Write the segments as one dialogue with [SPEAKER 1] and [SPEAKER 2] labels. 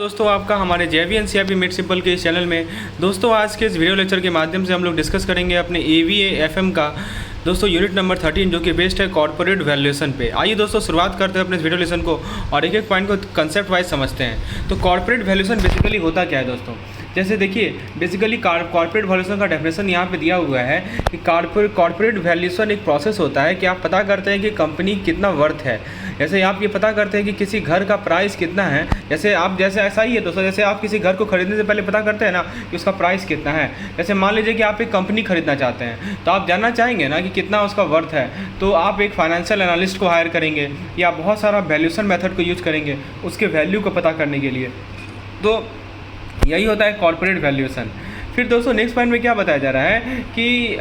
[SPEAKER 1] दोस्तों आपका हमारे JVNCRB मेड सिंपल के इस चैनल में दोस्तों आज के इस वीडियो लेक्चर के माध्यम से हम लोग डिस्कस करेंगे अपने AVA FM का दोस्तों यूनिट नंबर 13 जो कि बेस्ड है कॉर्पोरेट वैल्यूएशन पे। आइए दोस्तों शुरुआत करते हैं अपने इस वीडियो लेसन को और एक एक पॉइंट को कंसेप्ट वाइज समझते हैं। तो कॉर्पोरेट वैल्यूएशन बेसिकली होता क्या है दोस्तों, जैसे देखिए बेसिकली कॉर्पोरेट वैल्यूएशन का डेफिनेशन यहाँ पे दिया हुआ है कि कॉर्पोरेट वैल्यूएशन एक प्रोसेस होता है कि आप पता करते हैं कि कंपनी कितना वर्थ है। जैसे आप ये पता करते हैं कि किसी घर का प्राइस कितना है, जैसे ऐसा ही है दोस्तों, जैसे आप किसी घर को खरीदने से पहले पता करते हैं ना कि उसका प्राइस कितना है। जैसे मान लीजिए कि आप एक कंपनी खरीदना चाहते हैं तो आप जानना चाहेंगे ना कि कितना उसका वर्थ है, तो आप एक फाइनेंशियल एनालिस्ट को हायर करेंगे या बहुत सारा वैल्यूएशन मेथड को यूज करेंगे उसके वैल्यू को पता करने के लिए। तो यही होता है कॉर्पोरेट वैल्यूएशन। फिर दोस्तों नेक्स्ट पॉइंट में क्या बताया जा रहा है कि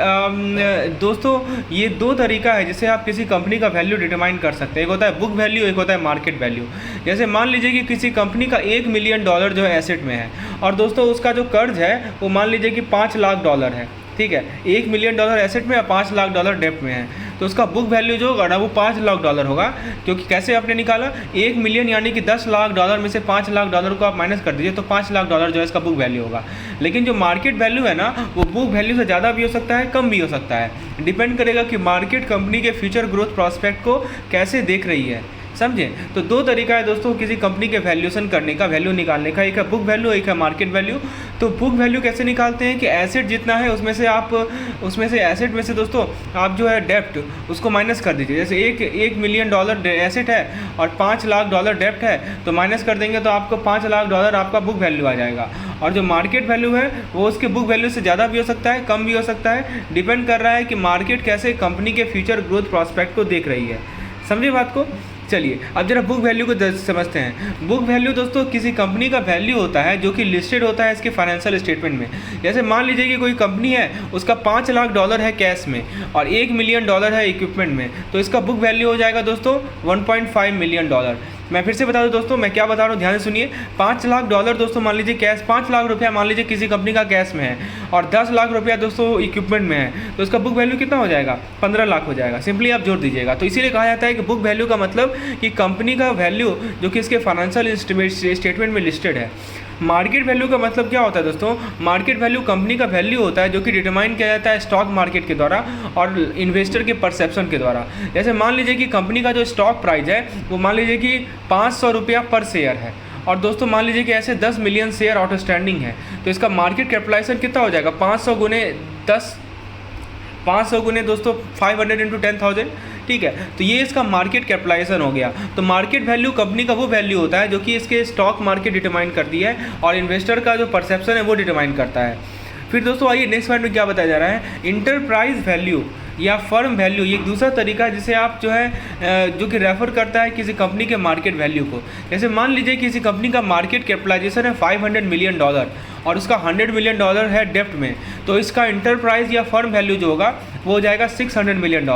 [SPEAKER 1] दोस्तों ये दो तरीका है जिससे आप किसी कंपनी का वैल्यू डिटरमाइन कर सकते हैं। एक होता है बुक वैल्यू, एक होता है मार्केट वैल्यू। जैसे मान लीजिए कि किसी कंपनी का $1 मिलियन जो है एसेट में है और दोस्तों उसका जो कर्ज है वो मान लीजिए कि $5 लाख है, ठीक है। $1 मिलियन एसेट में और $5 लाख डेप्ट में है, तो उसका बुक वैल्यू जो होगा ना वो $5 लाख होगा। क्योंकि कैसे आपने निकाला, 1 मिलियन यानी कि $10 लाख में से $5 लाख को आप माइनस कर दीजिए तो $5 लाख जो है इसका बुक वैल्यू होगा। लेकिन जो मार्केट वैल्यू है ना वो बुक वैल्यू से ज़्यादा भी हो सकता है, कम भी हो सकता है। डिपेंड करेगा कि मार्केट कंपनी के फ्यूचर ग्रोथ प्रॉस्पेक्ट को कैसे देख रही है, समझे। तो दो तरीका है दोस्तों किसी कंपनी के वैल्यूएशन करने का, वैल्यू निकालने का, एक है बुक वैल्यू, एक है मार्केट वैल्यू। तो बुक वैल्यू कैसे निकालते हैं कि एसेट जितना है उसमें से एसेट में से दोस्तों आप जो है डेप्ट उसको माइनस कर दीजिए। जैसे एक मिलियन एसेट है और $5 लाख डेप्ट है तो माइनस कर देंगे तो आपको $5 लाख आपका बुक वैल्यू आ जाएगा। और जो मार्केट वैल्यू है वो उसके बुक वैल्यू से ज़्यादा भी हो सकता है, कम भी हो सकता है। डिपेंड कर रहा है कि मार्केट कैसे कंपनी के फ्यूचर ग्रोथ प्रॉस्पेक्ट को देख रही है, समझे बात को। चलिए अब जरा बुक वैल्यू को समझते हैं। बुक वैल्यू दोस्तों किसी कंपनी का वैल्यू होता है जो कि लिस्टेड होता है इसके फाइनेंशियल स्टेटमेंट में। जैसे मान लीजिए कि कोई कंपनी है उसका $5 लाख है कैश में और $1 मिलियन है इक्विपमेंट में, तो इसका बुक वैल्यू हो जाएगा दोस्तों $1.5 मिलियन। मैं फिर से बता दूं दोस्तों, मैं क्या बता रहा हूँ ध्यान से सुनिए। $5 लाख दोस्तों मान लीजिए कैश, $5 लाख मान लीजिए किसी कंपनी का कैश में है और $10 लाख दोस्तों इक्विपमेंट में है, तो इसका बुक वैल्यू कितना हो जाएगा, $15 लाख हो जाएगा। सिंपली आप जोड़ दीजिएगा। तो इसीलिए कहा जाता है कि बुक वैल्यू का मतलब कि कंपनी का वैल्यू जो कि इसके फाइनेंशियल स्टेटमेंट में लिस्टेड है। मार्केट वैल्यू का मतलब क्या होता है दोस्तों, मार्केट वैल्यू कंपनी का वैल्यू होता है जो कि डिटरमाइन किया जाता है स्टॉक मार्केट के द्वारा और इन्वेस्टर के परसेप्शन के द्वारा। जैसे मान लीजिए कि कंपनी का जो स्टॉक प्राइस है वो मान लीजिए कि ₹500 पर शेयर है और दोस्तों मान लीजिए कि ऐसे 10 मिलियन शेयर आउटस्टैंडिंग है, तो इसका मार्केट कैपिटलाइजेशन कितना हो जाएगा, 500 गुने दोस्तों 500 × 10,000, ठीक है। तो ये इसका मार्केट कैपिटलाइजेशन हो गया। तो मार्केट वैल्यू कंपनी का वो वैल्यू होता है जो कि इसके स्टॉक मार्केट डिटरमाइन करती है और इन्वेस्टर का जो परसेप्शन है वो डिटरमाइन करता है। फिर दोस्तों आइए नेक्स्ट पॉइंट में क्या बताया जा रहा है, इंटरप्राइज वैल्यू या फर्म वैल्यू। ये एक दूसरा तरीका है जिसे आप जो है जो कि रेफर करता है किसी कंपनी के मार्केट वैल्यू को। जैसे मान लीजिए किसी कंपनी का मार्केट कैपिटलाइजेशन है $500 मिलियन और उसका $100 मिलियन है डेप्ट में, तो इसका इंटरप्राइज या फर्म वैल्यू जो होगा वो हो जाएगा $600 मिलियन।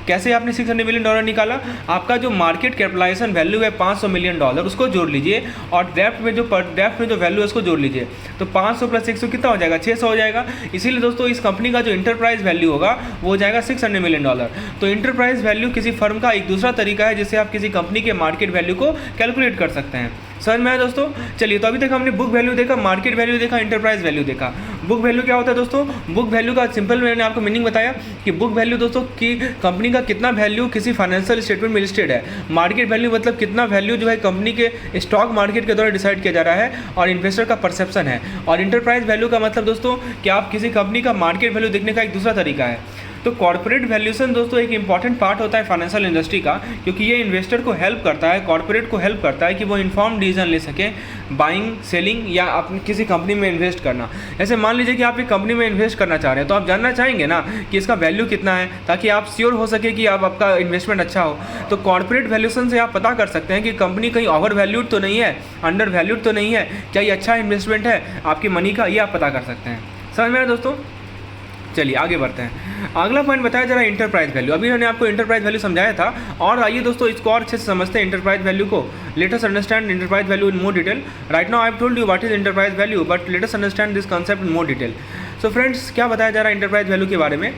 [SPEAKER 1] कैसे आपने $600 मिलियन निकाला, आपका जो मार्केट कैपिटलाइजेशन वैल्यू है $500 मिलियन उसको जोड़ लीजिए और डेप्ट में जो वैल्यू है उसको जोड़ लीजिए, तो 500 + 600 कितना हो जाएगा, 600 हो जाएगा। इसीलिए दोस्तों इस कंपनी का जो इंटरप्राइज वैल्यू होगा वो हो जाएगा $600 मिलियन। तो इंटरप्राइज वैल्यू किसी फर्म का एक दूसरा तरीका है जिससे आप किसी कंपनी के मार्केट वैल्यू को कैलकुलेट कर सकते हैं। समझ में आया दोस्तों। चलिए तो अभी तक हमने बुक वैल्यू देखा, मार्केट वैल्यू देखा, इंटरप्राइज वैल्यू देखा। बुक वैल्यू क्या होता है दोस्तों, बुक वैल्यू का सिंपल मैंने आपको मीनिंग बताया कि बुक वैल्यू दोस्तों कि कंपनी का कितना वैल्यू किसी फाइनेंशियल स्टेटमेंट में लिस्टेड है। मार्केट वैल्यू मतलब कितना वैल्यू जो है कंपनी के स्टॉक मार्केट के द्वारा डिसाइड किया जा रहा है और इन्वेस्टर का परसेप्शन है। और इंटरप्राइज वैल्यू का मतलब दोस्तों कि आप किसी कंपनी का मार्केट वैल्यू देखने का एक दूसरा तरीका है। तो कॉर्पोरेट वैल्यूएशन दोस्तों एक इंपॉर्टेंट पार्ट होता है फाइनेंशियल इंडस्ट्री का, क्योंकि ये इन्वेस्टर को हेल्प करता है, कॉर्पोरेट को हेल्प करता है कि वो इन्फॉर्म डिसीजन ले सके बाइंग, सेलिंग या अपनी किसी कंपनी में इन्वेस्ट करना। ऐसे मान लीजिए कि आप एक कंपनी में इन्वेस्ट करना चाह रहे हैं तो आप जानना चाहेंगे ना कि इसका वैल्यू कितना है, ताकि आप श्योर हो सके कि आप आपका इन्वेस्टमेंट अच्छा हो। तो कॉर्पोरेट वैल्यूएशन से आप पता कर सकते हैं कि कंपनी कहीं ओवर वैल्यूड तो नहीं है, अंडर वैल्यूड तो नहीं है, क्या ये अच्छा इन्वेस्टमेंट है आपकी मनी का, ये आप पता कर सकते हैं। समझ में आया दोस्तों। चलिए आगे बढ़ते हैं। अगला पॉइंट बताया जा रहा है इंटरप्राइज वैल्यू। अभी मैंने आपको इंटरप्राइज वैल्यू समझाया था और आइए दोस्तों इसको और अच्छे से समझते हैं इंटरप्राइज वैल्यू को। Let us understand enterprise value in more detail. Right now I have told you what is enterprise value, but let us understand this concept in more detail. So friends क्या बताया जा रहा है enterprise value के बारे में।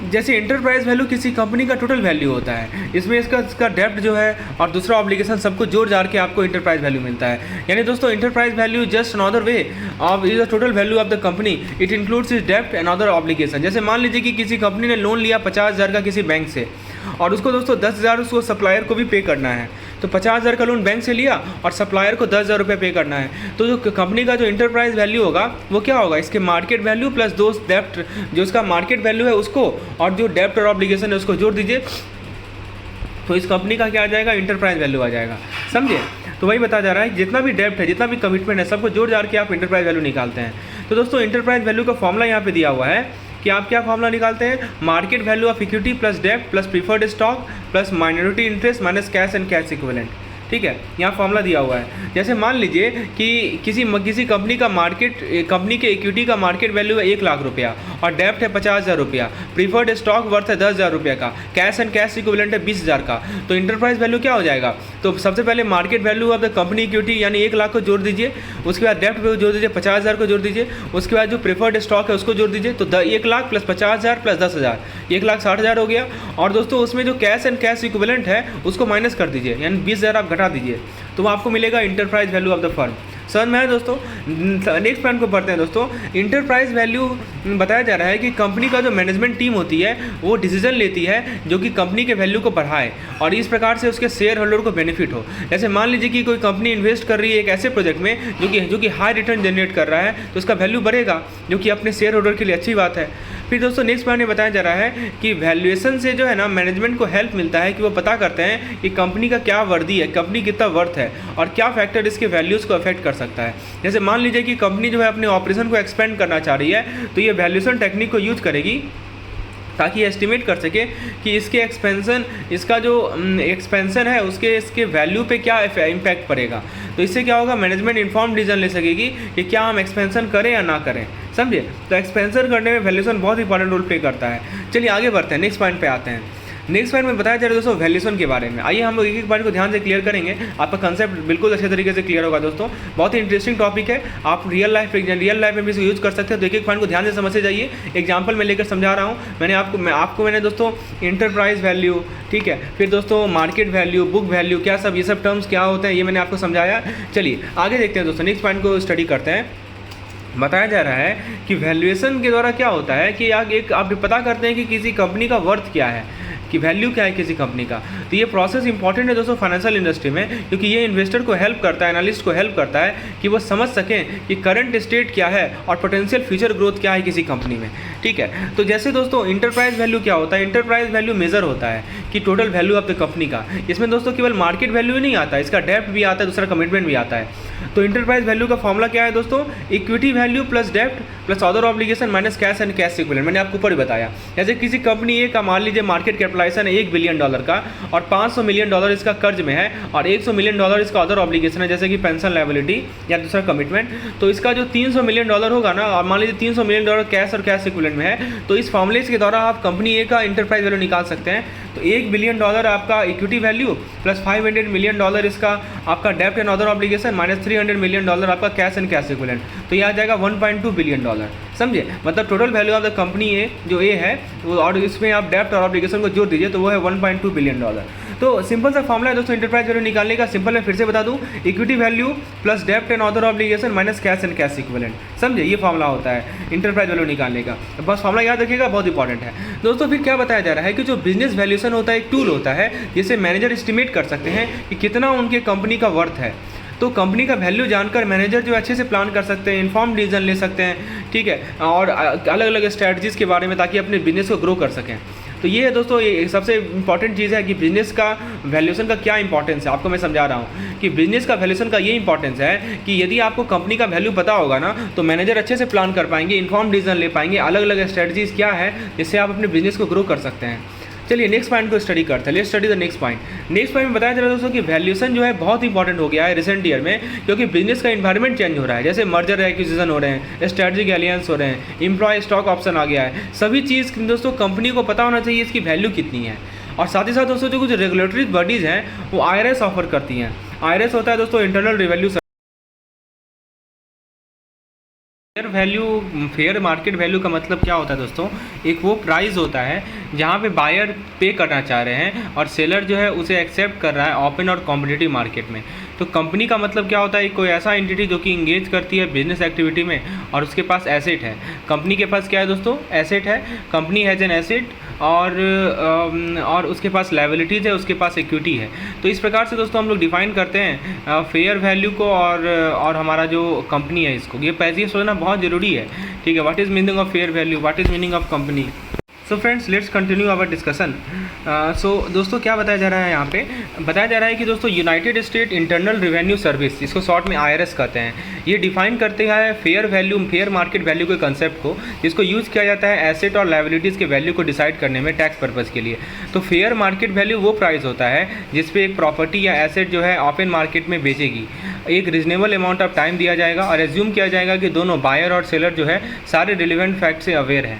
[SPEAKER 1] जैसे enterprise value किसी कंपनी का टोटल वैल्यू होता है, इसमें इसका डेप्ट जो है और दूसरा ऑब्लिगेशन सबको जोड़ जाड़ के आपको इंटरप्राइज वैल्यू मिलता है। यानी दोस्तों enterprise value just another way of is the total value of the company, it includes is डेप्ट एंड अदर ऑब्लिगेशन। जैसे मान लीजिए कि किसी कंपनी ने लोन लिया 50,000 का किसी बैंक से, और उसको दोस्तों 10,000 उसको सप्लायर को भी पे करना है। तो 50,000 का लोन बैंक से लिया और सप्लायर को 10,000 रुपये पे करना है। तो जो कंपनी का जो इंटरप्राइज वैल्यू होगा वो क्या होगा, इसके मार्केट वैल्यू प्लस दो डेप्ट, जो इसका मार्केट वैल्यू है उसको और जो डेप्ट और ऑब्लिगेशन है उसको जोड़ दीजिए, तो इस कंपनी का क्या आ जाएगा, इंटरप्राइज वैल्यू आ जाएगा। समझे? तो वही बता जा रहा है जितना भी डेप्ट है, जितना भी कमिटमेंट है, सबको जोड़ जाड़ के आप इंटरप्राइज वैल्यू निकालते हैं। तो दोस्तों इंटरप्राइज वैल्यू का फॉर्मूला यहाँ पे दिया हुआ है कि आप क्या फॉर्मूला निकालते हैं, market value of equity plus डेप्ट plus preferred stock plus minority interest minus cash and cash equivalent. ठीक है, यहाँ फॉर्मूला दिया हुआ है। जैसे मान लीजिए कि किसी कंपनी का कंपनी के इक्विटी का मार्केट वैल्यू है 1,00,000 रुपया और डेप्ट है 50,000 रुपया, प्रीफर्ड स्टॉक वर्थ है 10,000 रुपये का, कैश एंड कैश इक्विवेलेंट है 20,000 का। तो इंटरप्राइज वैल्यू क्या हो जाएगा, तो सबसे पहले market value of the company equity यानी 1,00,000 को जोड़ दीजिए, उसके बाद डेप्ट को जोड़ दीजिए 50,000 को जोड़ दीजिए, उसके बाद जो प्रीफर्ड स्टॉक है उसको जोड़ दीजिए, तो 1,00,000 प्लस 50,000 प्लस 10,000 1,60,000 हो गया। और दोस्तों उसमें जो कैश एंड कैश इक्विवेलेंट है उसको माइनस कर दीजिए, यानी 20,000 आप घटा दीजिए, तो आपको मिलेगा enterprise value of the firm. समझ में आया दोस्तों? नेक्स्ट पॉइंट को पढ़ते हैं दोस्तों। इंटरप्राइज वैल्यू बताया जा रहा है कि कंपनी का जो मैनेजमेंट टीम होती है वो डिसीजन लेती है जो कि कंपनी के वैल्यू को बढ़ाए और इस प्रकार से उसके शेयर होल्डर को बेनिफिट हो। जैसे मान लीजिए कि कोई कंपनी इन्वेस्ट कर रही है एक ऐसे प्रोजेक्ट में जो कि हाई रिटर्न जनरेट कर रहा है, तो उसका वैल्यू बढ़ेगा, जो कि अपने शेयर होल्डर के लिए अच्छी बात है। फिर दोस्तों नेक्स्ट पॉइंट में बताया जा रहा है कि वैल्यूएशन से जो है ना मैनेजमेंट को हेल्प मिलता है कि वो पता करते हैं कि कंपनी का क्या वर्दी है, कंपनी कितना वर्थ है और क्या फैक्टर इसके वैल्यूज़ को अफेक्ट कर सकता है। जैसे मान लीजिए कि कंपनी जो है अपने ऑपरेशन को एक्सपेंड करना चाह रही है, तो ये वैल्यूएशन टेक्निक को यूज करेगी ताकि एस्टिमेट कर सके कि इसके इसका जो एक्सपेंसन है इसके वैल्यू पे क्या इम्पैक्ट पड़ेगा। तो इससे क्या होगा, मैनेजमेंट इन्फॉर्म डिसीजन ले सकेगी कि क्या हम एक्सपेंसन करें या ना करें। समझे? तो एक्सपेंसन करने में वैल्यूएशन बहुत इंपॉर्टेंट रोल प्ले करता है। चलिए आगे बढ़ते हैं, नेक्स्ट पॉइंट पे आते हैं। नेक्स्ट पॉइंट में बताया जा रहा है दोस्तों वैल्यूएशन के बारे में। आइए हम लोग एक एक पॉइंट को ध्यान से क्लियर करेंगे, आपका कंसेप्ट बिल्कुल अच्छे तरीके से क्लियर होगा दोस्तों। बहुत ही इंटरेस्टिंग टॉपिक है, आप रियल लाइफ में भी इसको यूज़ कर सकते हो। तो एक एक पॉइंट को ध्यान से समझते जाइए। एग्जाम्पल मैं लेकर समझा रहा हूँ। मैंने दोस्तों इंटरप्राइज वैल्यू, ठीक है, फिर दोस्तों मार्केट वैल्यू, बुक वैल्यू, क्या सब ये सब टर्म्स क्या होते हैं ये मैंने आपको समझाया। चलिए आगे देखते हैं दोस्तों, नेक्स्ट पॉइंट को स्टडी करते हैं। बताया जा रहा है कि वैल्यूएशन के द्वारा क्या होता है कि आप पता करते हैं कि किसी कंपनी का वर्थ क्या है, कि वैल्यू क्या है किसी कंपनी का। तो ये प्रोसेस इंपॉर्टेंट है दोस्तों फाइनेंशियल इंडस्ट्री में, क्योंकि ये इन्वेस्टर को हेल्प करता है, एनालिस्ट को हेल्प करता है कि वो समझ सकें कि करंट स्टेट क्या है और पोटेंशियल फ्यूचर ग्रोथ क्या है किसी कंपनी में। ठीक है, तो जैसे दोस्तों इंटरप्राइज वैल्यू क्या होता है, इंटरप्राइज वैल्यू मेजर होता है कि total value of the company का। इसमें दोस्तों केवल मार्केट वैल्यू नहीं आता, इसका डेप्ट भी आता है, दूसरा कमिटमेंट भी आता है। तो इंटरप्राइज वैल्यू का फॉर्मूला क्या है दोस्तों, इक्विटी वैल्यू प्लस डेप्ट plus other obligation minus cash and cash equivalent. मैंने आपको ऊपर ही बताया। जैसे किसी कंपनी ए का मान लीजिए मार्केट कैपिटलाइजेशन है $1 बिलियन का और $500 मिलियन इसका कर्ज में है और $100 मिलियन इसका अदर ऑब्लिगेशन है, जैसे कि पेंशन लायबिलिटी या दूसरा कमिटमेंट। तो इसका जो $300 मिलियन होगा ना, और मान लीजिए $300 मिलियन कैश और कैश इक्विवेलेंट में है, तो इस फॉर्मूले के द्वारा आप कंपनी ए का इंटरप्राइज वैल्यू निकाल सकते हैं। तो $1 बिलियन आपका इक्विटी वैल्यू प्लस $500 मिलियन इसका आपका डेप्ट and other obligation minus $300 million आपका कैश एंड कैश इक्विवेलेंट, तो यह आ जाएगा $1.2 बिलियन। समझे? मतलब total value of the company ए जो ए है वो, और इसमें आप डेप्ट और ऑब्लिगेशन को जोड़ दीजिए तो वो है $1.2 बिलियन। तो सिंपल सा फॉर्मूला है दोस्तों इंटरप्राइज वैल्यू निकालने का। सिंपल मैं फिर से बता दूं, इक्विटी वैल्यू प्लस डेप्ट and other obligation minus cash and cash equivalent. समझे? ये फॉर्मूला होता है इंटरप्राइज वैल्यू निकालने का। बस फॉर्मूला याद रखिएगा, बहुत इंपॉर्टेंट है दोस्तों। फिर क्या बताया जा रहा है कि जो बिजनेस वैल्यूएशन होता है एक टूल होता है जिससे मैनेजर एस्टिमेट कर सकते हैं कि कितना उनके कंपनी का वर्थ है। तो कंपनी का वैल्यू जानकर मैनेजर जो अच्छे से प्लान कर सकते हैं, इन्फॉर्म डिसीजन ले सकते हैं, ठीक है, और अलग अलग स्ट्रैटेजीज़ के बारे में, ताकि अपने बिजनेस को ग्रो कर सकें। तो ये है दोस्तों, ये सबसे इंपॉर्टेंट चीज़ है कि बिजनेस का वैल्यूएशन का क्या इंपॉर्टेंस है। आपको मैं समझा रहा हूँ कि बिजनेस का वैल्यूएशन का ये इंपॉर्टेंस है कि यदि आपको कंपनी का वैल्यू पता होगा ना, तो मैनेजर अच्छे से प्लान कर पाएंगे, इन्फॉर्म डिसीजन ले पाएंगे, अलग अलग स्ट्रैटेजीज़ क्या है जिससे आप अपने बिजनेस को ग्रो कर सकते हैं। चलिए नेक्स्ट पॉइंट को स्टडी करते हैं। Let's study the next point. Next point में बताया जा रहा है दोस्तों कि वैल्यूएशन जो है बहुत इंपॉर्टेंट हो गया है रिसेंट ईयर में, क्योंकि बिजनेस का इन्वायरमेंट चेंज हो रहा है। जैसे मर्जर एक्विजिशन हो रहे हैं, स्ट्रेटेजिक एलियंस हो रहे हैं, एम्प्लॉय स्टॉक ऑप्शन आ गया है। सभी चीज़ दोस्तों कंपनी को पता होना चाहिए इसकी वैल्यू कितनी है। और साथ ही साथ दोस्तों जो कुछ रेगुलेटरी बॉडीज़ हैं वो IRS ऑफर करती हैं। IRS होता है दोस्तों internal revenue fair market value का मतलब क्या होता है दोस्तों? एक वो प्राइस होता है जहाँ पे बायर पे करना चाह रहे हैं और सेलर जो है उसे एक्सेप्ट कर रहा है ओपन और कॉम्पिटिटिव मार्केट में। तो कंपनी का मतलब क्या होता है? कोई ऐसा एंटिटी जो कि इंगेज करती है बिजनेस एक्टिविटी में और उसके पास एसेट है। कंपनी के पास क्या है दोस्तों? एसेट है। कंपनी हैज़ एन एसेट और उसके पास लायबिलिटीज़ है, उसके पास इक्विटी है। तो इस प्रकार से दोस्तों हम लोग डिफाइन करते हैं फेयर वैल्यू को और हमारा जो कंपनी है इसको। ये पहले सोचना बहुत ज़रूरी है, ठीक है। What is meaning of fair value, what is meaning of company. So friends, let's continue our discussion. So दोस्तों क्या बताया जा रहा है यहाँ पे? बताया जा रहा है कि दोस्तों United state internal revenue service, जिसको शॉर्ट में IRS कहते हैं, ये डिफाइन करते हैं फेयर मार्केट वैल्यू के कंसेप्ट को, जिसको यूज़ किया जाता है एसेट और लायबिलिटीज़ के वैल्यू को डिसाइड करने में टैक्स पर्पज़ के लिए। तो फेयर मार्केट वैल्यू वो प्राइस होता है जिस पे एक प्रॉपर्टी या एसेट जो है ओपन मार्केट में बेचेगी। एक रीजनेबल अमाउंट ऑफ टाइम दिया जाएगा और एज्यूम किया जाएगा कि दोनों बायर और सेलर जो है सारे रिलेवेंट फैक्ट से अवेयर हैं।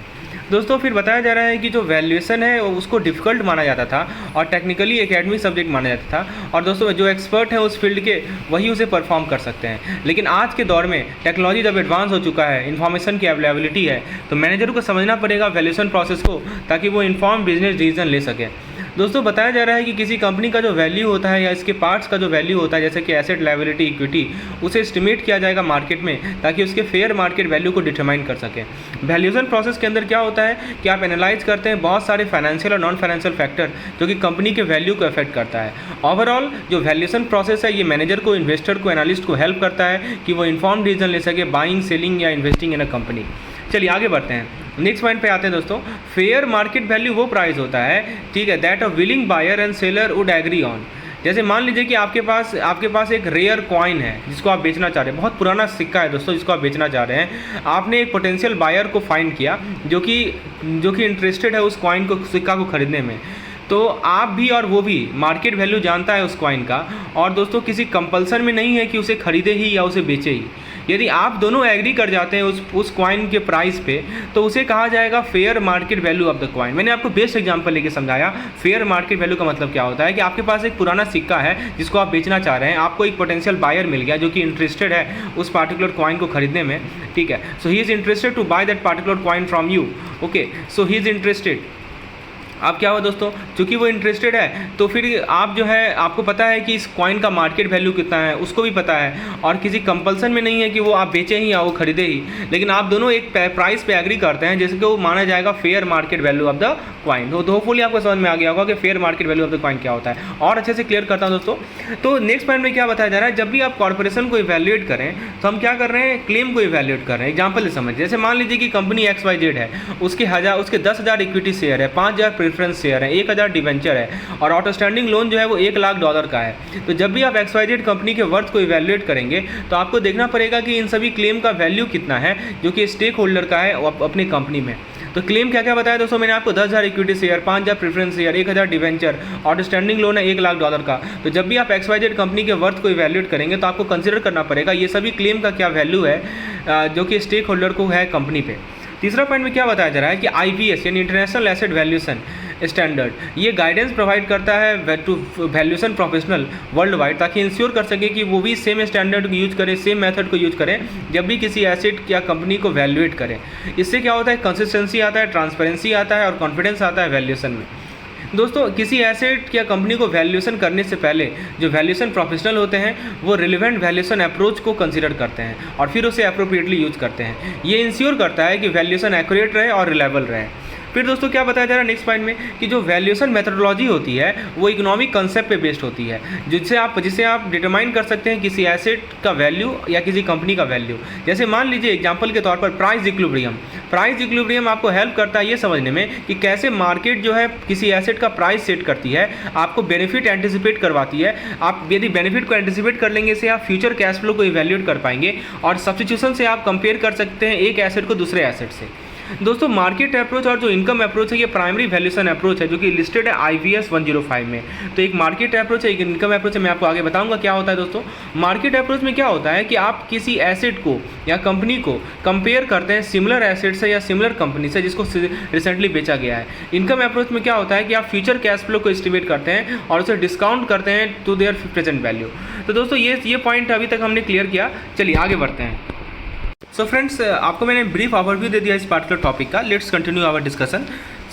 [SPEAKER 1] दोस्तों फिर बताया जा रहा है कि जो वैल्यूएशन है उसको डिफ़िकल्ट माना जाता था और टेक्निकली एकेडमिक सब्जेक्ट माना जाता था, और दोस्तों जो एक्सपर्ट हैं उस फील्ड के वही उसे परफॉर्म कर सकते हैं। लेकिन आज के दौर में टेक्नोलॉजी जब एडवांस हो चुका है, इन्फॉर्मेशन की अवेलेबिलिटी है, तो मैनेजर को समझना पड़ेगा वैल्यूएशन प्रोसेस को, ताकि वो इन्फॉर्म बिजनेस डिसीजन ले सके। दोस्तों बताया जा रहा है कि किसी कंपनी का जो वैल्यू होता है या इसके पार्ट्स का जो वैल्यू होता है, जैसे कि एसेट, लायबिलिटी, इक्विटी, उसे एस्टिमेट किया जाएगा मार्केट में, ताकि उसके फेयर मार्केट वैल्यू को डिटरमाइन कर सकें। वैल्यूएशन प्रोसेस के अंदर क्या होता है कि आप एनालाइज करते हैं बहुत सारे फाइनेंशियल और नॉन फाइनेंशियल फैक्टर जो कि कंपनी के वैल्यू को अफेक्ट करता है। ओवरऑल जो वैल्यूएशन प्रोसेस है, ये मैनेजर को, इन्वेस्टर को, एनालिस्ट को हेल्प करता है कि वो इन्फॉर्म डिसीजन ले सके बाइंग, सेलिंग या इन्वेस्टिंग इन अ कंपनी। चलिए आगे बढ़ते हैं, नेक्स्ट पॉइंट पे आते हैं दोस्तों। फेयर मार्केट वैल्यू वो प्राइस होता है, ठीक है, that a willing buyer and seller would agree on. जैसे मान लीजिए कि आपके पास एक रेयर कॉइन है जिसको आप बेचना चाह रहे हैं, बहुत पुराना सिक्का है दोस्तों जिसको आप बेचना चाह रहे हैं। आपने एक पोटेंशियल बायर को फाइंड किया जो कि इंटरेस्टेड है उस कॉइन को, सिक्का को खरीदने में। तो आप भी और वो भी मार्केट वैल्यू जानता है उस कॉइन का, और दोस्तों किसी कंपल्सन में नहीं है कि उसे खरीदे ही या उसे बेचे ही। यदि आप दोनों एग्री कर जाते हैं उस कॉइन के प्राइस पे, तो उसे कहा जाएगा fair market value of the coin. मैंने आपको बेस्ट एग्जांपल लेके समझाया फेयर मार्केट वैल्यू का मतलब क्या होता है कि आपके पास एक पुराना सिक्का है जिसको आप बेचना चाह रहे हैं, आपको एक पोटेंशियल बायर मिल गया जो कि इंटरेस्टेड है उस पार्टिकुलर कॉइन को खरीदने में, ठीक है। So he is interested to buy that particular coin from you, okay. So he is interested. अब क्या हुआ दोस्तों, चूँकि वो इंटरेस्टेड है तो फिर आप जो है, आपको पता है कि इस कॉइन का मार्केट वैल्यू कितना है, उसको भी पता है, और किसी कंपल्सन में नहीं है कि वो आप बेचें ही या वो खरीदे ही। लेकिन आप दोनों एक प्राइस पे एग्री करते हैं जिसको वो माना जाएगा fair market value of the coin. तो होपफुली आपको समझ में आ गया होगा कि fair market value of the coin क्या होता है, और अच्छे से क्लियर करता हूँ दोस्तों। तो नेक्स्ट पॉइंट में क्या बताया जा रहा है, जब भी आप कॉर्पोरेशन को इवैल्यूएट करें तो हम क्या कर रहे हैं, क्लेम को इवैल्यूएट कर रहे हैं। एग्जाम्पल से समझ, जैसे मान लीजिए कि कंपनी XYZ है, उसके 10,000 इक्विटी शेयर है, 5,000 प्रेफरेंस शेयर है, 1,000 डिवेंचर है, और आउटस्टैंडिंग लोन जो है वो $1,00,000 का है। तो जब भी आप XYZ कंपनी के वर्थ को इवैल्यूएट करेंगे तो आपको देखना पड़ेगा कि इन सभी क्लेम का वैल्यू कितना है जो कि स्टेक होल्डर का है अपनी कंपनी में। तो क्लेम क्या क्या बताया दोस्तों मैंने आपको, 10,000 equity share, 5,000 preference share, 1,000 debenture, outstanding loan है $1,00,000 का। तो जब भी आप XYZ कंपनी के वर्थ को इवैल्यूएट करेंगे तो आपको कंसिडर करना पड़ेगा ये सभी क्लेम का क्या वैल्यू है जो कि स्टेक होल्डर को है कंपनी पे। तीसरा पॉइंट में क्या बताया जा रहा है कि IVS यानी इंटरनेशनल एसेट वैल्यूएशन स्टैंडर्ड, ये गाइडेंस प्रोवाइड करता है to valuation professional worldwide, ताकि इंश्योर कर सके कि वो भी सेम स्टैंडर्ड को यूज करें, सेम मेथड को यूज करें जब भी किसी एसेट या कंपनी को वैल्यूएट करें। इससे क्या होता है, कंसिस्टेंसी आता है, ट्रांसपेरेंसी आता है और कॉन्फिडेंस आता है वैल्यूएशन में। दोस्तों किसी एसेट या कंपनी को वैल्यूएशन करने से पहले जो वैल्यूएशन प्रोफेशनल होते हैं वो रिलेवेंट वैल्यूएशन अप्रोच को कंसीडर करते हैं और फिर उसे अप्रोप्रिएटली यूज करते हैं। ये इंश्योर करता है कि वैल्यूएशन एक्यूरेट रहे और रिलायबल रहे। फिर दोस्तों क्या बताया जा रहा है नेक्स्ट पॉइंट में कि जो वैल्यूएशन मेथोडोलॉजी होती है वो इकोनॉमिक कंसेप्ट पे बेस्ड होती है, जिससे आप डिटरमाइन कर सकते हैं किसी एसेट का वैल्यू या किसी कंपनी का वैल्यू। जैसे मान लीजिए एग्जांपल के तौर पर प्राइस इक्विलिब्रियम आपको हेल्प करता है ये समझने में कि कैसे मार्केट जो है किसी एसेट का प्राइस सेट करती है, आपको बेनिफिट एंटिसिपेट करवाती है। आप यदि बेनिफिट को एंटिसिपेट कर लेंगे से आप फ्यूचर कैश फ्लो को इवैल्यूएट कर पाएंगे और सब्स्टिट्यूशन से आप कंपेयर कर सकते हैं एक एसेट को दूसरे एसेट से। दोस्तों मार्केट अप्रोच और जो इनकम अप्रोच है ये प्राइमरी वैल्यूएशन अप्रोच है जो कि लिस्टेड है IVS 105 में। तो एक मार्केट अप्रोच है, एक इनकम अप्रोच है, मैं आपको आगे बताऊंगा क्या होता है दोस्तों। मार्केट अप्रोच में क्या होता है कि आप किसी एसेट को या कंपनी को कंपेयर करते हैं सिमिलर एसेट से या सिमिलर कंपनी से जिसको रिसेंटली बेचा गया है। इनकम अप्रोच में क्या होता है कि आप फ्यूचर कैश फ्लो को एस्टिमेट करते हैं और उसे डिस्काउंट करते हैं टू देयर प्रेजेंट वैल्यू। तो दोस्तों ये पॉइंट अभी तक हमने क्लियर किया, चलिए आगे बढ़ते हैं। सो फ्रेंड्स, आपको मैंने ब्रीफ ओवरव्यू दे दिया इस पार्टिकुलर टॉपिक का। Let's continue our discussion.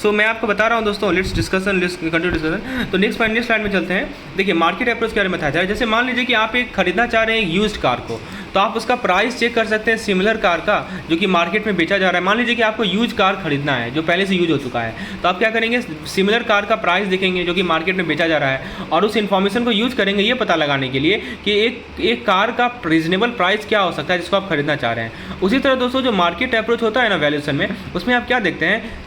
[SPEAKER 1] So मैं आपको बता रहा हूँ दोस्तों, लेट्स कंटिन्यू डिस्कशन। तो नेक्स्ट स्लाइड में चलते हैं। देखिए मार्केट अप्रोच के बारे में बताया जाए। जैसे मान लीजिए कि आप एक खरीदना चाह रहे हैं यूज्ड कार को, तो आप उसका प्राइस चेक कर सकते हैं सिमिलर कार का जो कि मार्केट में बेचा जा रहा है। मान लीजिए कि आपको यूज कार खरीदना है जो पहले से यूज हो चुका है, तो आप क्या करेंगे, सिमिलर कार का प्राइस देखेंगे जो कि मार्केट में बेचा जा रहा है, और उस इन्फॉर्मेशन को यूज करेंगे ये पता लगाने के लिए कि एक कार का रीजनेबल प्राइस क्या हो सकता है जिसको आप खरीदना चाह रहे हैं। उसी तरह दोस्तों जो मार्केट अप्रोच होता है ना वैल्यूएशन में, उसमें आप क्या देखते हैं,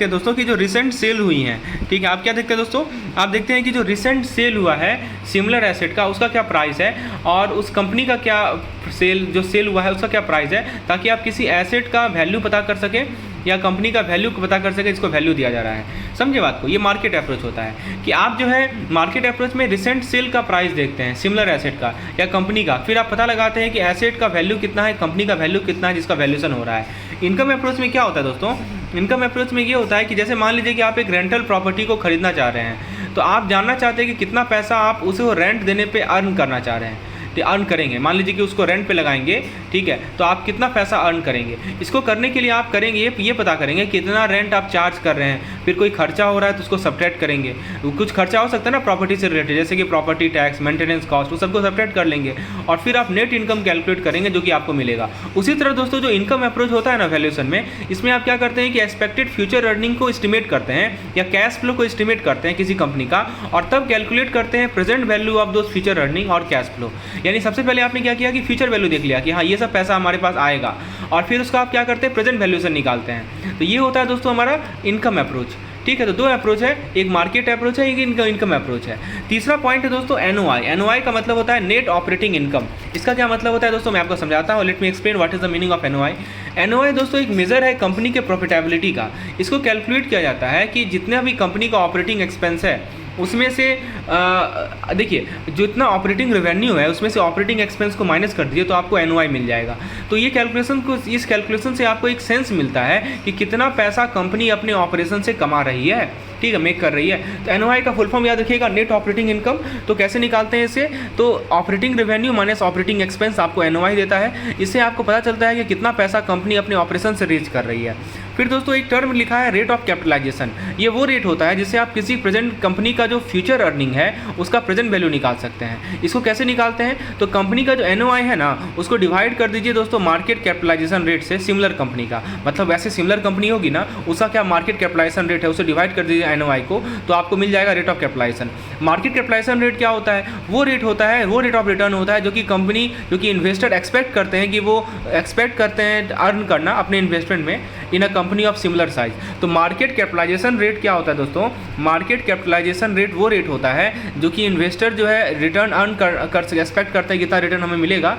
[SPEAKER 1] दोस्तों कि जो रिसेंट सेल हुई हैं, ठीक है, आप क्या देखते हैं दोस्तों, आप देखते हैं कि जो रिसेंट सेल हुआ है सिमिलर एसेट का उसका क्या प्राइस है, और उस कंपनी का क्या सेल हुआ है उसका क्या प्राइस है, ताकि आप किसी एसेट का वैल्यू पता कर सकें या कंपनी का वैल्यू को पता कर सके जिसको वैल्यू दिया जा रहा है। समझे बात को, ये मार्केट अप्रोच होता है कि आप जो है मार्केट अप्रोच में रिसेंट सेल का प्राइस देखते हैं सिमिलर एसेट का या कंपनी का, फिर आप पता लगाते हैं कि एसेट का वैल्यू कितना है, कंपनी का वैल्यू कितना है जिसका वैल्यूएशन हो रहा है। इनकम अप्रोच में क्या होता है दोस्तों, इनकम अप्रोच में ये होता है कि जैसे मान लीजिए कि आप एक रेंटल प्रॉपर्टी को खरीदना चाह रहे हैं, तो आप जानना चाहते हैं कि कितना पैसा आप उसे रेंट देने पे अर्न करना चाह रहे हैं, अर्न करेंगे। मान लीजिए कि उसको रेंट पे लगाएंगे, ठीक है, तो आप कितना पैसा अर्न करेंगे। इसको करने के लिए आप करेंगे ये पता करेंगे कितना रेंट आप चार्ज कर रहे हैं, फिर कोई खर्चा हो रहा है तो उसको सब्ट्रैक्ट करेंगे। कुछ खर्चा हो सकता है ना प्रॉपर्टी से रिलेटेड, जैसे कि प्रॉपर्टी टैक्स, मेंटेनेंस कॉस्ट, वो सबको सब्ट्रैक्ट कर लेंगे और फिर आप नेट इनकम कैलकुलेट करेंगे जो कि आपको मिलेगा। उसी तरह दोस्तों जो इनकम अप्रोच होता है ना वैल्यूएशन में, इसमें आप क्या करते हैं कि एक्सपेक्टेड फ्यूचर अर्निंग को एस्टिमेट करते हैं या कैश फ्लो को एस्टिमेट करते हैं किसी कंपनी का, और तब कैलकुलेट करते हैं present value of those future earning और कैश फ्लो। यानी सबसे पहले आपने क्या किया कि फ्यूचर वैल्यू देख लिया कि हाँ ये सब पैसा हमारे पास आएगा, और फिर उसका आप क्या करते हैं प्रेजेंट वैल्यूएशन निकालते हैं। तो ये होता है दोस्तों हमारा इनकम अप्रोच। ठीक है, तो दो अप्रोच है, एक मार्केट अप्रोच है, एक इनकम अप्रोच है। तीसरा पॉइंट है दोस्तों एनओआई। एनओआई का मतलब होता है नेट ऑपरेटिंग इनकम। इसका क्या मतलब होता है दोस्तों, मैं आपको समझाता हूँ। Let me explain what is the meaning of NOI. NOI दोस्तों एक मेजर है कंपनी के प्रॉफिटेबिलिटी का। इसको कैलकुलेट किया जाता है कि जितना भी कंपनी का ऑपरेटिंग एक्सपेंस है उसमें से देखिए जितना ऑपरेटिंग रेवेन्यू है उसमें से ऑपरेटिंग एक्सपेंस को माइनस कर दीजिए तो आपको एनओआई मिल जाएगा। तो ये इस कैलकुलेशन से आपको एक सेंस मिलता है कि कितना पैसा कंपनी अपने ऑपरेशन से कमा रही है, ठीक है, मेक कर रही है। तो एनओआई का फुल फॉर्म याद रखिएगा, नेट ऑपरेटिंग इनकम। तो कैसे निकालते हैं इसे, तो operating revenue minus operating expense आपको एनओआई देता है। इससे आपको पता चलता है कि कितना पैसा कंपनी अपने ऑपरेशन से रीच कर रही है। फिर दोस्तों एक टर्म लिखा है रेट ऑफ कैपिटलाइजेशन। ये वो रेट होता है जिससे आप किसी प्रेजेंट कंपनी का जो फ्यूचर अर्निंग है उसका प्रेजेंट वैल्यू निकाल सकते हैं। इसको कैसे निकालते हैं, तो कंपनी का जो एनओआई है ना उसको डिवाइड कर दीजिए दोस्तों मार्केट कैपिटलाइजेशन रेट से सिमिलर कंपनी का। मतलब वैसे सिमिलर कंपनी होगी ना उसका क्या मार्केट कैपिटलाइजेशन रेट है उसे डिवाइड कर दीजिए एनओआई को, तो आपको मिल जाएगा rate of capitalisation. Market capitalisation rate क्या होता है, वो रेट ऑफ रिटर्न होता है जो कि कंपनी जो कि इन्वेस्टर एक्सपेक्ट करते हैं अर्न करना अपने इन्वेस्टमेंट में in a company of similar size. तो मार्केट कैपिटलाइजेशन रेट क्या होता है दोस्तों, मार्केट कैपिटलाइजेशन रेट वो रेट होता है जो कि इन्वेस्टर जो है रिटर्न अर्न कर एक्सपेक्ट करते हैं कितना रिटर्न हमें मिलेगा,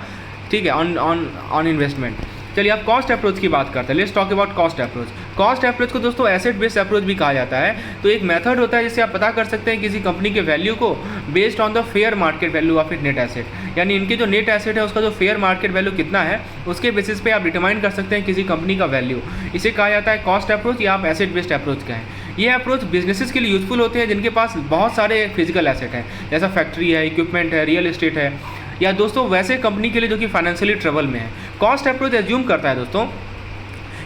[SPEAKER 1] ठीक है, ऑन इन्वेस्टमेंट। चलिए आप कॉस्ट अप्रोच की बात करते हैं। Let's talk about cost approach. Cost approach को दोस्तों एसेट बेस्ड अप्रोच भी कहा जाता है। तो एक मेथड होता है जिससे आप पता कर सकते हैं किसी कंपनी के वैल्यू को based on the fair market value of it net asset. यानी इनके जो नेट एसेट है उसका जो फेयर मार्केट वैल्यू कितना है उसके बेसिस पे आप डिटरमाइन कर सकते हैं किसी कंपनी का वैल्यू। इसे कहा जाता है कॉस्ट अप्रोच या आप एसेट बेस्ड अप्रोच कहें। ये अप्रोच बिजनेसेस के लिए यूजफुल होते हैं जिनके पास बहुत सारे फिजिकल एसेट हैं, जैसा फैक्ट्री है, इक्विपमेंट है, रियल एस्टेट है, या दोस्तों वैसे कंपनी के लिए जो कि फाइनेंशियली ट्रबल में है। कॉस्ट अप्रोच एज्यूम करता है दोस्तों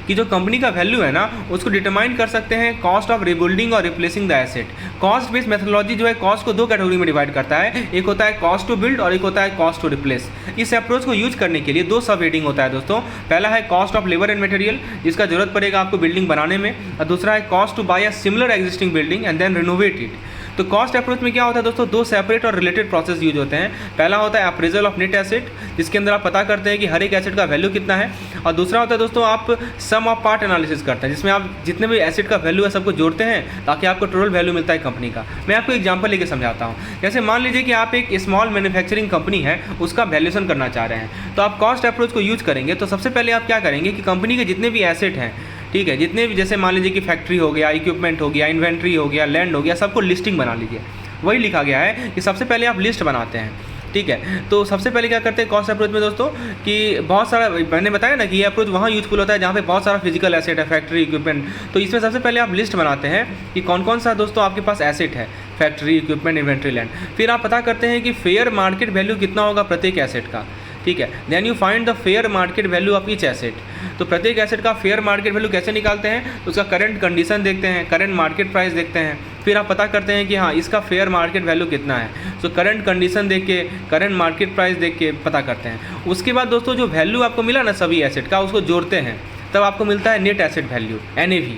[SPEAKER 1] कि जो कंपनी का वैल्यू है ना उसको डिटरमाइन कर सकते हैं कॉस्ट ऑफ रिबिल्डिंग और replacing the asset. Cost based methodology जो है कॉस्ट को दो कैटेगरी में डिवाइड करता है, एक होता है कॉस्ट टू बिल्ड और एक होता है कॉस्ट टू रिप्लेस। इस अप्रोच को यूज करने के लिए दो सब हेडिंग होता है दोस्तों। पहला है cost of labour and material जिसका जरूरत पड़ेगा आपको बिल्डिंग बनाने में, और दूसरा है cost to buy a similar existing building and then renovate it. तो कॉस्ट अप्रोच में क्या होता है दोस्तों, दो सेपरेट और रिलेटेड प्रोसेस यूज होते हैं। पहला होता है अप्रेजल ऑफ नेट एसेट जिसके अंदर आप पता करते हैं कि हर एक एसेट का वैल्यू कितना है, और दूसरा होता है दोस्तों आप सम ऑफ पार्ट एनालिसिस करते हैं जिसमें आप जितने भी एसेट का वैल्यू है सबको जोड़ते हैं ताकि आपको टोटल वैल्यू मिलता है कंपनी का। मैं आपको एग्जांपल लेके समझाता हूँ। जैसे मान लीजिए कि आप एक स्मॉल मैन्युफैक्चरिंग कंपनी है उसका वैल्यूएशन करना चाह रहे हैं, तो आप कॉस्ट अप्रोच को यूज करेंगे। तो सबसे पहले आप क्या करेंगे कि कंपनी के जितने भी एसेट हैं, ठीक है, जितने भी, जैसे मान लीजिए कि फैक्ट्री हो गया, इक्विपमेंट हो गया, इन्वेंट्री हो गया, लैंड हो गया, सबको लिस्टिंग बना लीजिए। वही लिखा गया है कि सबसे पहले आप लिस्ट बनाते हैं, ठीक है। तो सबसे पहले क्या करते हैं कॉस्ट अप्रोच में दोस्तों कि बहुत सारा, मैंने बताया ना कि ये अप्रोच वहाँ यूजफुल होता है जहाँ पे बहुत सारा फिजिकल एसेट है, फैक्ट्री, इक्विपमेंट। तो इसमें सबसे पहले आप लिस्ट बनाते हैं कि कौन कौन सा दोस्तों आपके पास एसेट है, फैक्ट्री, इक्विपमेंट, इन्वेंट्री, लैंड। फिर आप पता करते हैं कि फेयर मार्केट वैल्यू कितना होगा प्रत्येक एसेट का, ठीक है। Then you find the fair market value of each asset. तो प्रत्येक एसेट का फेयर मार्केट वैल्यू कैसे निकालते हैं, तो उसका करंट कंडीशन देखते हैं, करंट मार्केट प्राइस देखते हैं, फिर आप पता करते हैं कि हाँ इसका फेयर मार्केट वैल्यू कितना है। सो करंट कंडीशन देख के, करंट मार्केट प्राइस देख के पता करते हैं। उसके बाद दोस्तों जो वैल्यू आपको मिला ना सभी एसेट का, उसको जोड़ते हैं, तब आपको मिलता है नेट एसेट वैल्यू, NAV।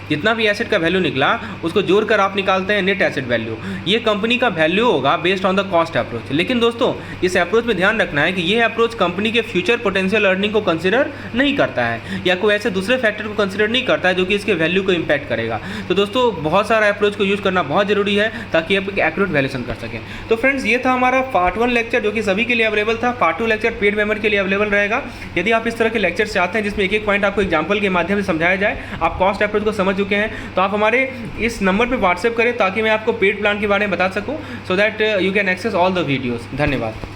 [SPEAKER 1] जितना भी एसेट का वैल्यू निकला उसको जोड़कर आप निकालते हैं नेट एसेट वैल्यू। ये कंपनी का वैल्यू होगा based on the cost approach. लेकिन दोस्तों इस अप्रोच में ध्यान रखना है कि ये अप्रोच कंपनी के फ्यूचर पोटेंशियल अर्निंग को कंसिडर नहीं करता है या कोई ऐसे दूसरे फैक्टर को कंसिडर नहीं करता है जो कि इसके वैल्यू को इम्पैक्ट करेगा। तो दोस्तों बहुत सारा अप्रोच को यूज़ करना बहुत जरूरी है ताकि आप एक एक्यूरेट वैल्यूएशन कर सकें। तो फ्रेंड्स ये था हमारा पार्ट 1 लेक्चर जो कि सभी के लिए अवेलेबल था। पार्ट 2 लेक्चर पेड मेंबर के लिए अवेलेबल रहेगा। यदि आप इस तरह के लेक्चर चाहते हैं जिसमें एक एक पॉइंट आपको एग्जाम्पल के माध्यम से समझाया जाए, आप कॉस्ट अप्रोच को समझ चुके हैं, तो आप हमारे इस नंबर पे व्हाट्सएप करें ताकि मैं आपको पेड प्लान के बारे में बता सकूं, so that you can access all the videos. धन्यवाद।